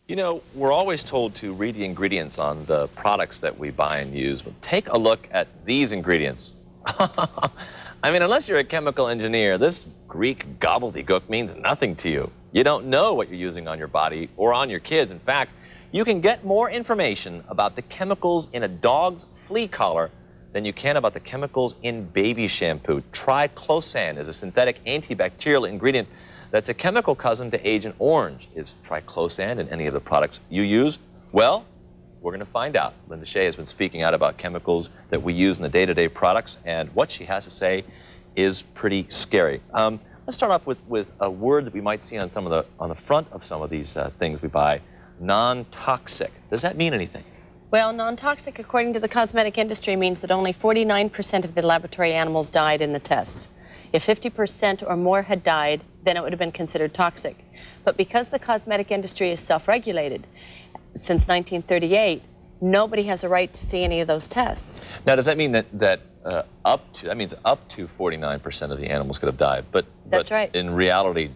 You know, we're always told to read the ingredients on the products that we buy and use. But take a look at these ingredients. I mean, unless you're a chemical engineer, this Greek gobbledygook means nothing to you. You don't know what you're using on your body or on your kids. In fact, you can get more information about the chemicals in a dog's flea collar than you can about the chemicals in baby shampoo. Triclosan is a synthetic antibacterial ingredient that's a chemical cousin to Agent Orange. Is triclosan in any of the products you use? Well, we're going to find out. Linda Chae has been speaking out about chemicals that we use in the day-to-day products, and what she has to say is pretty scary. Let's start off with a word that we might see on the front of some of these things we buy: non-toxic. Does that mean anything? Well, non-toxic, according to the cosmetic industry, means that only 49% of the laboratory animals died in the tests. If 50% or more had died, then it would have been considered toxic. But because the cosmetic industry is self-regulated, since 1938, nobody has a right to see any of those tests. Now, does that mean that up to 49% of the animals could have died? That's right. In reality,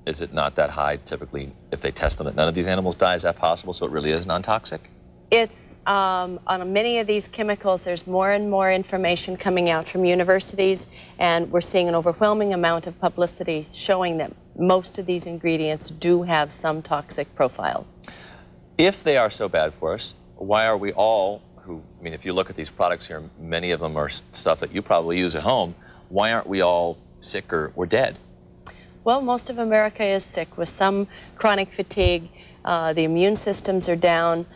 is it not that high? Typically, if they test them, that none of these animals die. Is that possible? So it really is non-toxic? It's, on many of these chemicals, there's more and more information coming out from universities, and we're seeing an overwhelming amount of publicity showing that most of these ingredients do have some toxic profiles. If they are so bad for us, why are we all, if you look at these products here, many of them are stuff that you probably use at home, why aren't we all sick or dead? Well, most of America is sick with some chronic fatigue. The immune systems are down.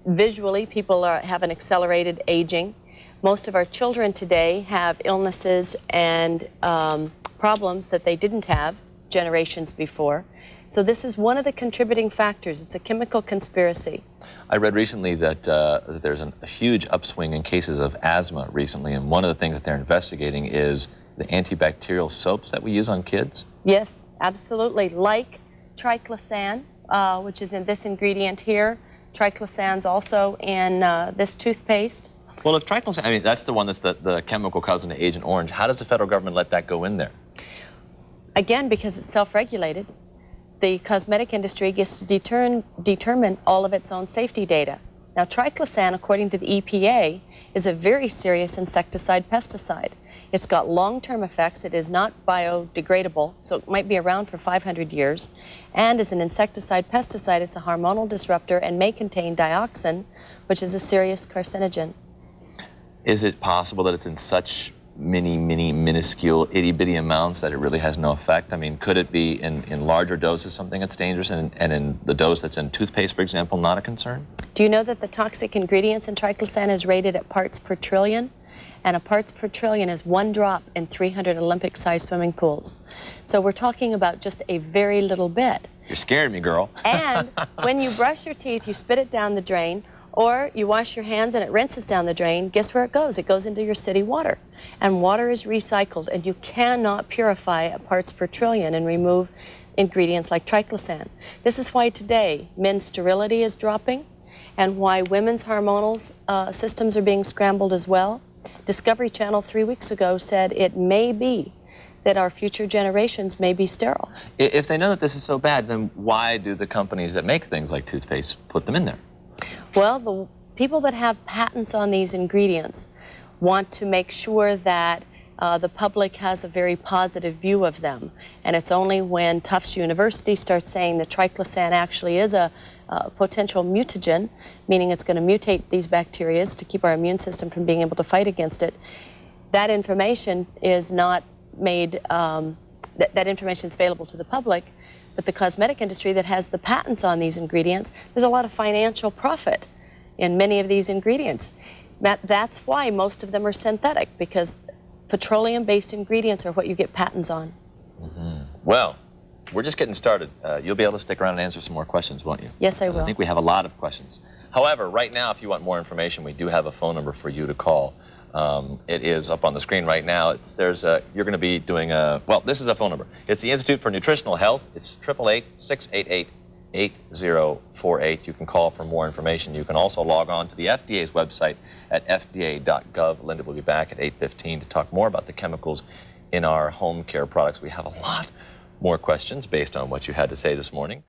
Visually, people have an accelerated aging. Most of our children today have illnesses and problems that they didn't have generations before. So this is one of the contributing factors. It's a chemical conspiracy. I read recently that there's a huge upswing in cases of asthma recently, and one of the things that they're investigating is the antibacterial soaps that we use on kids. Yes, absolutely. Like triclosan, which is in this ingredient here. Triclosan's also in this toothpaste. Well, if triclosan, that's the one that's the chemical cousin to Agent Orange, how does the federal government let that go in there? Again, because it's self-regulated. The cosmetic industry gets to determine all of its own safety data. Now, triclosan, according to the EPA, is a very serious insecticide pesticide. It's got long-term effects. It is not biodegradable, so it might be around for 500 years. And as an insecticide pesticide, it's a hormonal disruptor and may contain dioxin, which is a serious carcinogen. Is it possible that it's in such minuscule, itty-bitty amounts that it really has no effect? Could it be in larger doses something that's dangerous, and in the dose that's in toothpaste, for example, not a concern? Do you know that the toxic ingredients in triclosan is rated at parts per trillion? And a parts per trillion is 1 drop in 300 Olympic-sized swimming pools. So we're talking about just a very little bit. You're scaring me, girl. And when you brush your teeth, you spit it down the drain, or you wash your hands and it rinses down the drain. Guess where it goes? It goes into your city water. And water is recycled, and you cannot purify a parts per trillion and remove ingredients like triclosan. This is why today men's sterility is dropping, and why women's hormonal systems are being scrambled as well. Discovery Channel 3 weeks ago said it may be that our future generations may be sterile. If they know that this is so bad, then why do the companies that make things like toothpaste put them in there? Well, the people that have patents on these ingredients want to make sure that the public has a very positive view of them. And it's only when Tufts University starts saying that triclosan actually is a potential mutagen, meaning it's going to mutate these bacteria to keep our immune system from being able to fight against it. That information is not made, that information is available to the public, but the cosmetic industry that has the patents on these ingredients, there's a lot of financial profit in many of these ingredients. That's why most of them are synthetic, because petroleum-based ingredients are what you get patents on. Mm-hmm. Well, we're just getting started. You'll be able to stick around and answer some more questions, won't you? Yes, I will. I think we have a lot of questions. However, right now, if you want more information, we do have a phone number for you to call. It is up on the screen right now. You're going to be doing this is a phone number. It's the Institute for Nutritional Health. It's 888-688-8048. You can call for more information. You can also log on to the FDA's website at fda.gov. Linda will be back at 8:15 to talk more about the chemicals in our home care products. We have a lot more questions based on what you had to say this morning.